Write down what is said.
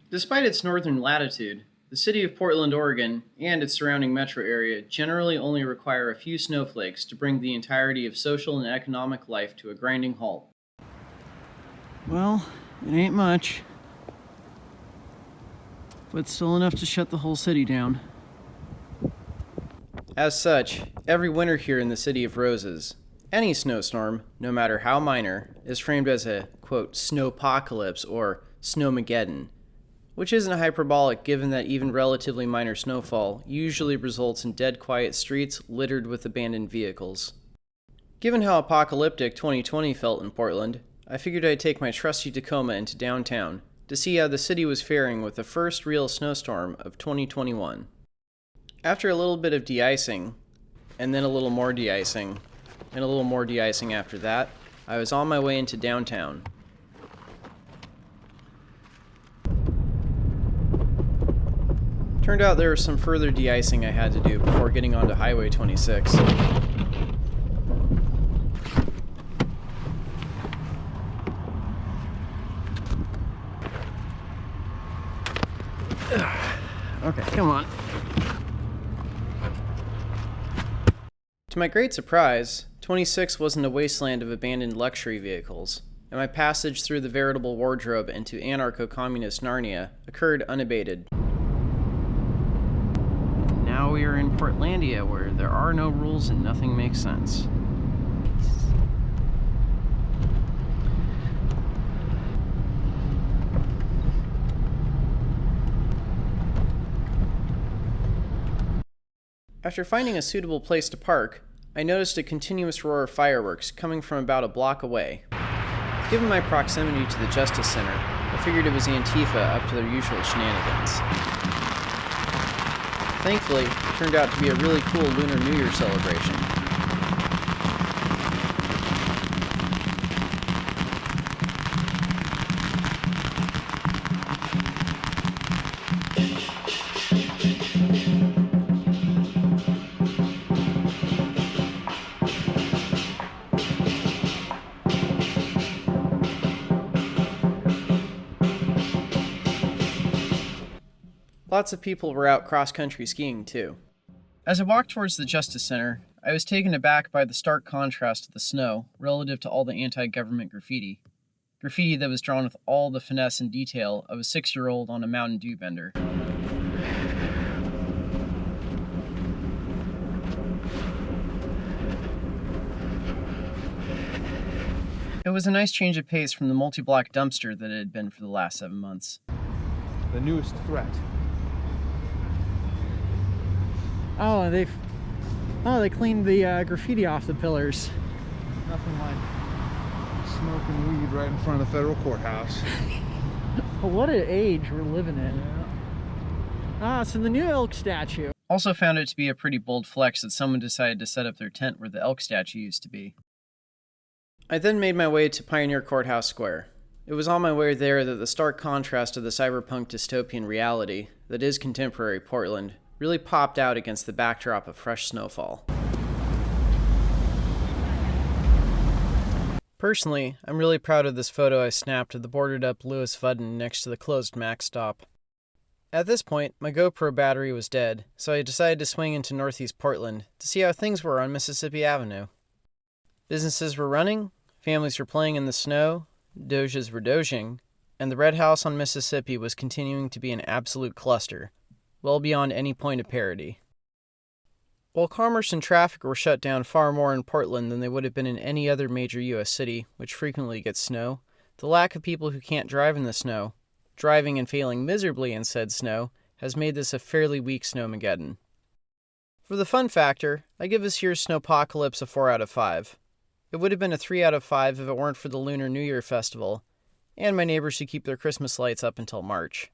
Despite its northern latitude, the city of Portland, Oregon, and its surrounding metro area generally only require a few snowflakes to bring the entirety of social and economic life to a grinding halt. Well, it ain't much, but still enough to shut the whole city down. As such, every winter here in the City of Roses, any snowstorm, no matter how minor, is framed as a, quote, snowpocalypse or snowmageddon, which isn't hyperbolic given that even relatively minor snowfall usually results in dead quiet streets littered with abandoned vehicles. Given how apocalyptic 2020 felt in Portland, I figured I'd take my trusty Tacoma into downtown to see how the city was faring with the first real snowstorm of 2021. After a little bit of de-icing, and then a little more de-icing, and a little more de-icing after that, I was on my way into downtown. Turned out there was some further de-icing I had to do before getting onto Highway 26. Okay, come on. To my great surprise, 26 wasn't a wasteland of abandoned luxury vehicles, and my passage through the veritable wardrobe into anarcho-communist Narnia occurred unabated. Now we are in Portlandia, where there are no rules and nothing makes sense. After finding a suitable place to park, I noticed a continuous roar of fireworks coming from about a block away. Given my proximity to the Justice Center, I figured it was Antifa up to their usual shenanigans. Thankfully, it turned out to be a really cool Lunar New Year celebration. Lots of people were out cross-country skiing, too. As I walked towards the Justice Center, I was taken aback by the stark contrast of the snow relative to all the anti-government graffiti. Graffiti that was drawn with all the finesse and detail of a 6-year-old on a Mountain Dew bender. It was a nice change of pace from the multi-block dumpster that it had been for the last 7 months. The newest threat. Oh, they cleaned the graffiti off the pillars. Nothing like smoking weed right in front of the federal courthouse. What an age we're living in. Yeah. So the new elk statue. Also found it to be a pretty bold flex that someone decided to set up their tent where the elk statue used to be. I then made my way to Pioneer Courthouse Square. It was on my way there that the stark contrast of the cyberpunk dystopian reality that is contemporary Portland really popped out against the backdrop of fresh snowfall. Personally, I'm really proud of this photo I snapped of the boarded up Louis Vuitton next to the closed Mac stop. At this point, my GoPro battery was dead, so I decided to swing into Northeast Portland to see how things were on Mississippi Avenue. Businesses were running, families were playing in the snow, doges were doging, and the Red House on Mississippi was continuing to be an absolute cluster, well beyond any point of parity. While commerce and traffic were shut down far more in Portland than they would have been in any other major U.S. city, which frequently gets snow, the lack of people who can't drive in the snow, driving and failing miserably in said snow, has made this a fairly weak Snowmageddon. For the fun factor, I give this year's Snowpocalypse a 4 out of 5. It would have been a 3 out of 5 if it weren't for the Lunar New Year festival, and my neighbors who keep their Christmas lights up until March.